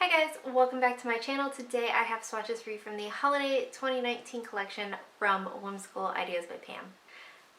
Hi guys, welcome back to my channel. Today I have swatches for you from the Holiday 2019 collection from Whimsical Ideas by Pam.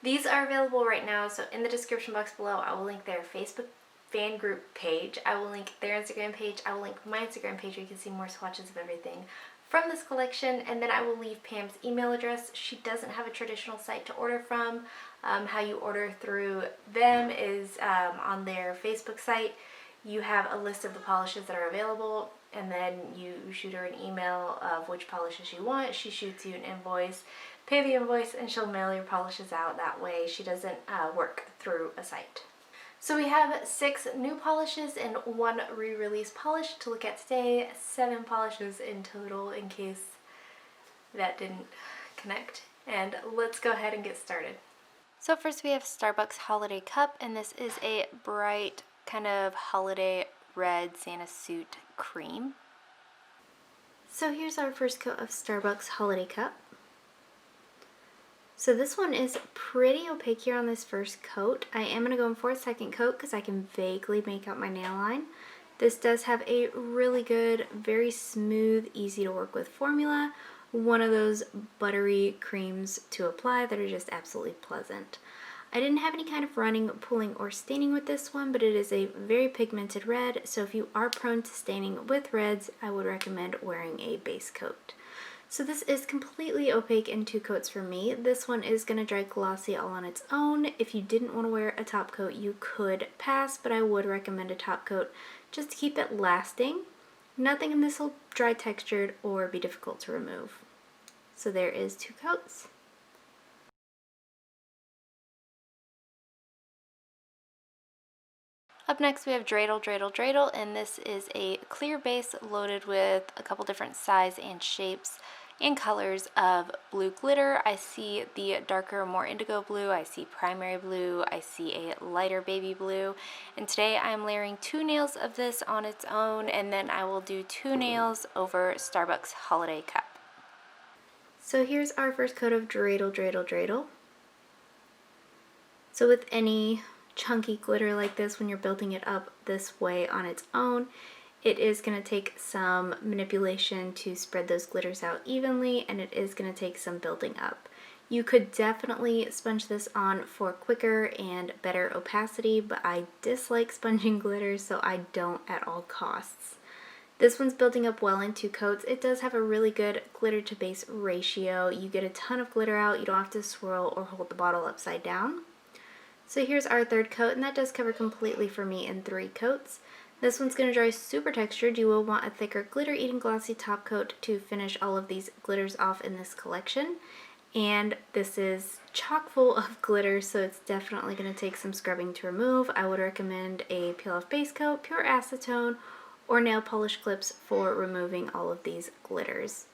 These are available right now, so in the description box below I will link their Facebook fan group page, I will link their Instagram page, I will link my Instagram page where you can see more swatches of everything from this collection, and then I will leave Pam's email address. She doesn't have a traditional site to order from. How you order through them is on their Facebook site. You have a list of the polishes that are available, and then you shoot her an email of which polishes you want. She shoots you an invoice, pay the invoice, and she'll mail your polishes out that way. She doesn't work through a site. So we have 6 new polishes and 1 re-release polish to look at today. 7 polishes in total in case that didn't connect. And let's go ahead and get started. So first we have Starbucks Holiday Cup, and this is a bright kind of holiday red Santa suit cream. So here's our first coat of Starbucks Holiday Cup. So this one is pretty opaque here on this first coat. I am going to go in for a second coat because I can vaguely make out my nail line. This does have a really good, very smooth, easy to work with formula. One of those buttery creams to apply that are just absolutely pleasant. I didn't have any kind of running, pulling, or staining with this one, but it is a very pigmented red, so if you are prone to staining with reds, I would recommend wearing a base coat. So this is completely opaque in 2 coats for me. This one is going to dry glossy all on its own. If you didn't want to wear a top coat, you could pass, but I would recommend a top coat just to keep it lasting. Nothing in this will dry textured or be difficult to remove. So there is 2 coats. Up next we have Dreidel, Dreidel, Dreidel, and this is a clear base loaded with a couple different size and shapes and colors of blue glitter. I see the darker, more indigo blue, I see primary blue, I see a lighter baby blue, and today I am layering 2 nails of this on its own, and then I will do 2 nails over Starbucks Holiday Cup. So here's our first coat of Dreidel, Dreidel, Dreidel. So with any chunky glitter like this, when you're building it up this way on its own, it is going to take some manipulation to spread those glitters out evenly, and it is going to take some building up. You could definitely sponge this on for quicker and better opacity, but I dislike sponging glitter, so I don't at all costs. This one's building up well in 2 coats. It does have a really good glitter to base ratio. You get a ton of glitter out. You don't have to swirl or hold the bottle upside down. So here's our 3rd coat, and that does cover completely for me in 3 coats. This one's going to dry super textured. You will want a thicker glitter-eating glossy top coat to finish all of these glitters off in this collection. And this is chock full of glitter, so it's definitely going to take some scrubbing to remove. I would recommend a peel-off base coat, pure acetone, or nail polish clips for removing all of these glitters.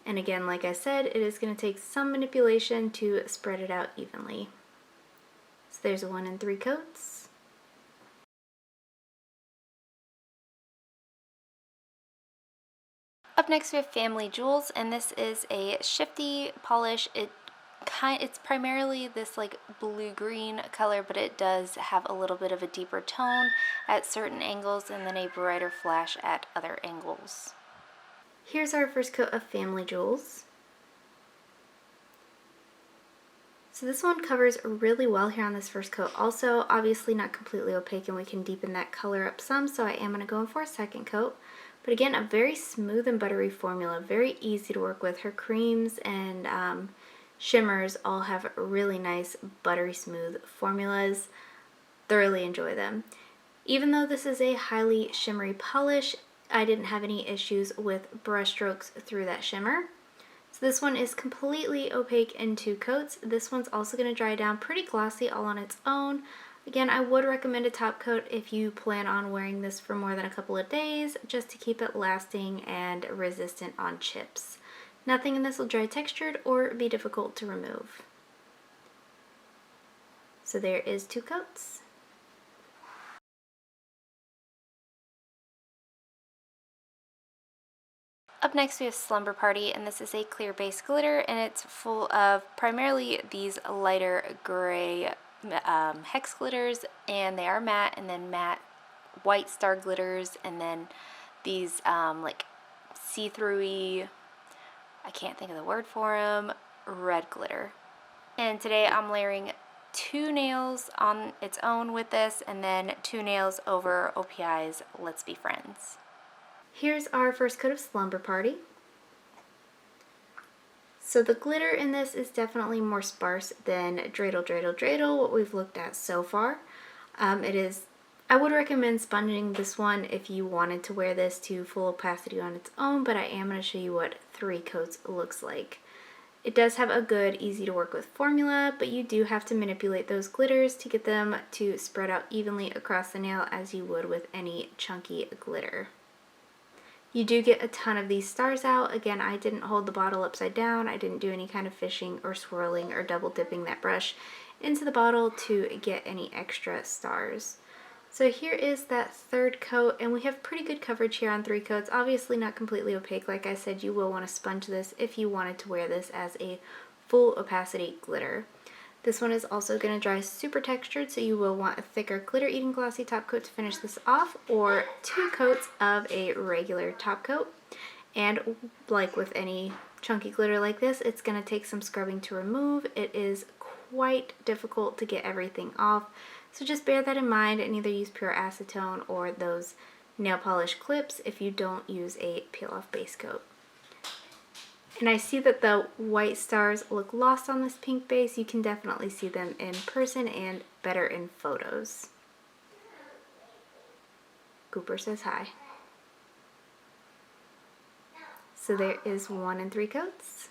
And again, like I said, it is going to take some manipulation to spread it out evenly. So there's 1 in 3 coats. Up next we have Family Jewels, and this is a shifty polish. It's primarily this like blue-green color, but it does have a little bit of a deeper tone at certain angles and then a brighter flash at other angles. Here's our first coat of Family Jewels. So this one covers really well here on this first coat. Also, obviously not completely opaque, and we can deepen that color up some, so I am going to go in for a second coat. But again, a very smooth and buttery formula, very easy to work with. Her creams and shimmers all have really nice, buttery smooth formulas. Thoroughly enjoy them. Even though this is a highly shimmery polish, I didn't have any issues with brush strokes through that shimmer. So this one is completely opaque in 2 coats. This one's also going to dry down pretty glossy all on its own. Again, I would recommend a top coat if you plan on wearing this for more than a couple of days, just to keep it lasting and resistant on chips. Nothing in this will dry textured or be difficult to remove. So there is 2 coats. Up next we have Slumber Party, and this is a clear base glitter, and it's full of primarily these lighter gray hex glitters, and they are matte and then matte white star glitters, and then these like see-through-y, I can't think of the word for them, red glitter. And today I'm layering 2 nails on its own with this, and then 2 nails over OPI's Let's Be Friends. Here's our first coat of Slumber Party. So the glitter in this is definitely more sparse than Dreidel, what we've looked at so far. I would recommend sponging this one if you wanted to wear this to full opacity on its own, but I am going to show you what 3 coats looks like. It does have a good, easy to work with formula, but you do have to manipulate those glitters to get them to spread out evenly across the nail as you would with any chunky glitter. You do get a ton of these stars out. Again, I didn't hold the bottle upside down. I didn't do any kind of fishing or swirling or double dipping that brush into the bottle to get any extra stars. So here is that 3rd coat, and we have pretty good coverage here on 3 coats. Obviously not completely opaque. Like I said, you will want to sponge this if you wanted to wear this as a full opacity glitter. This one is also going to dry super textured, so you will want a thicker glitter-eating glossy top coat to finish this off, or 2 coats of a regular top coat. And like with any chunky glitter like this, it's going to take some scrubbing to remove. It is quite difficult to get everything off, so just bear that in mind and either use pure acetone or those nail polish clips if you don't use a peel-off base coat. And I see that the white stars look lost on this pink base. You can definitely see them in person and better in photos. Cooper says hi. So there is 1 and 3 coats.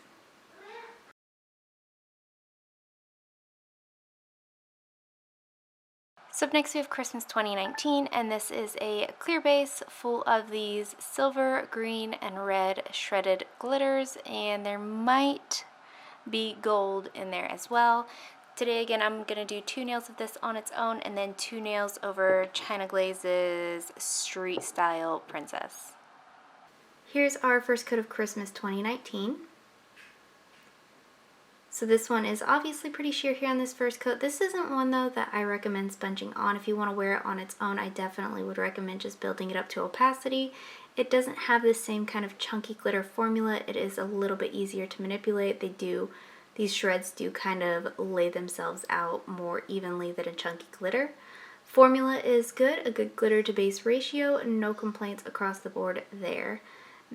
So up next we have Christmas 2019, and this is a clear base full of these silver, green, and red shredded glitters, and there might be gold in there as well. Today again I'm going to do 2 nails of this on its own, and then 2 nails over China Glaze's Street Style Princess. Here's our first coat of Christmas 2019. So this one is obviously pretty sheer here on this first coat. This isn't one though that I recommend sponging on. If you want to wear it on its own, I definitely would recommend just building it up to opacity. It doesn't have the same kind of chunky glitter formula. It is a little bit easier to manipulate. These shreds do kind of lay themselves out more evenly than a chunky glitter. Formula is good, a good glitter to base ratio, no complaints across the board there.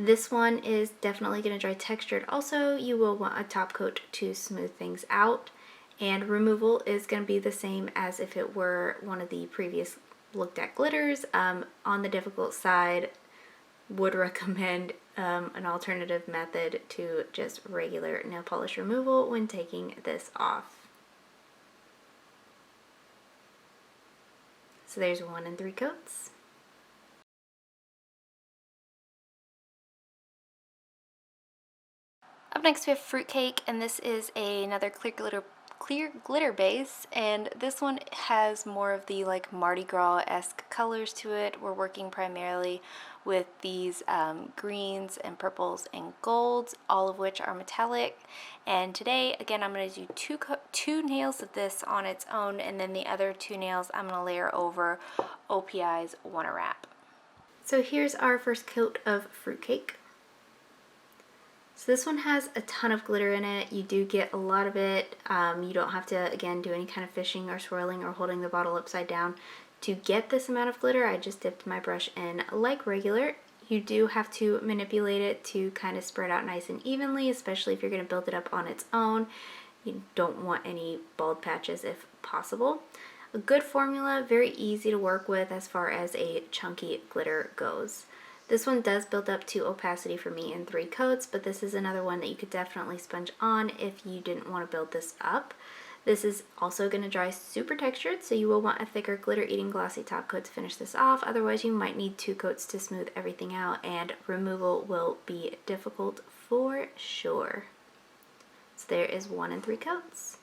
This one is definitely going to dry textured. Also, you will want a top coat to smooth things out, and removal is going to be the same as if it were one of the previous looked at glitters. On the difficult side, would recommend an alternative method to just regular nail polish removal when taking this off. So there's 1 and 3 coats. Up next we have Fruitcake, and this is another clear glitter base, and this one has more of the like Mardi Gras-esque colors to it. We're working primarily with these greens and purples and golds, all of which are metallic. And today again I'm going to do 2 nails of this on its own, and then the other 2 nails I'm going to layer over OPI's Wanna Wrap. So here's our first coat of Fruitcake. So this one has a ton of glitter in it. You do get a lot of it. You don't have to, again, do any kind of fishing or swirling or holding the bottle upside down to get this amount of glitter. I just dipped my brush in like regular. You do have to manipulate it to kind of spread out nice and evenly, especially if you're going to build it up on its own. You don't want any bald patches if possible. A good formula, very easy to work with as far as a chunky glitter goes. This one does build up to opacity for me in 3 coats, but this is another one that you could definitely sponge on if you didn't want to build this up. This is also going to dry super textured, so you will want a thicker glitter-eating glossy top coat to finish this off. Otherwise, you might need 2 coats to smooth everything out, and removal will be difficult for sure. So there is 1 and 3 coats.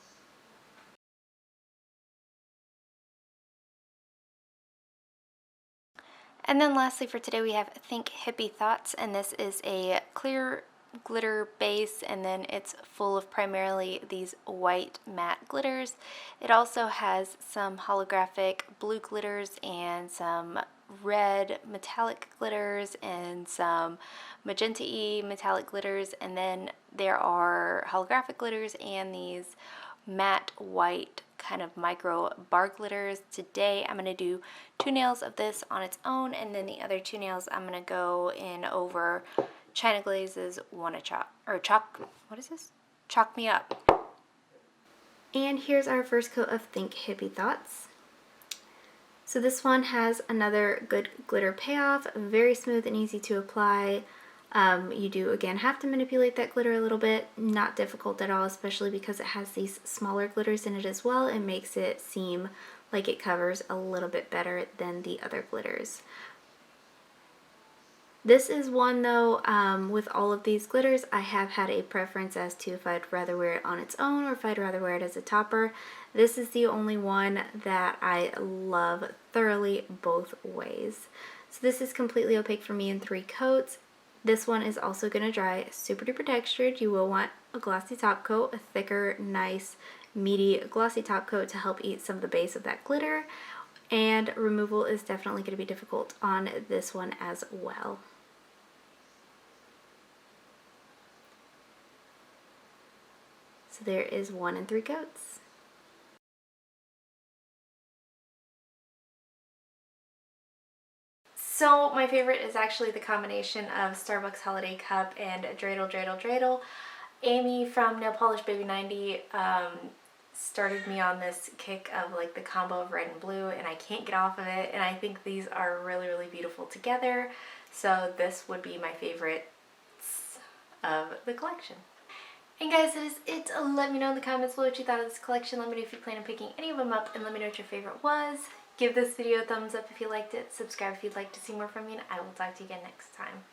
And then lastly for today we have Think Hippie Thoughts, and this is a clear glitter base, and then it's full of primarily these white matte glitters. It also has some holographic blue glitters and some red metallic glitters and some magenta-y metallic glitters, and then there are holographic glitters and these matte white kind of micro bar glitters. Today I'm going to do 2 nails of this on its own, and then the other 2 nails I'm going to go in over China Glaze's Wanna Chalk, or Chalk, what is this? Chalk Me Up. And here's our first coat of Think Hippie Thoughts. So this one has another good glitter payoff, very smooth and easy to apply. You do, again, have to manipulate that glitter a little bit. Not difficult at all, especially because it has these smaller glitters in it as well. It makes it seem like it covers a little bit better than the other glitters. This is one, though, with all of these glitters, I have had a preference as to if I'd rather wear it on its own or if I'd rather wear it as a topper. This is the only one that I love thoroughly both ways. So this is completely opaque for me in 3 coats. This one is also going to dry super duper textured. You will want a glossy top coat, a thicker, nice, meaty, glossy top coat to help eat some of the base of that glitter. And removal is definitely going to be difficult on this one as well. So there is 1 in 3 coats. So my favorite is actually the combination of Starbucks Holiday Cup and Dreidel. Amy from Nail Polish Baby 90 started me on this kick of like the combo of red and blue, and I can't get off of it, and I think these are really, really beautiful together. So this would be my favorite of the collection. And guys, that is it. Let me know in the comments below what you thought of this collection. Let me know if you plan on picking any of them up, and let me know what your favorite was. Give this video a thumbs up if you liked it. Subscribe if you'd like to see more from me, and I will talk to you again next time.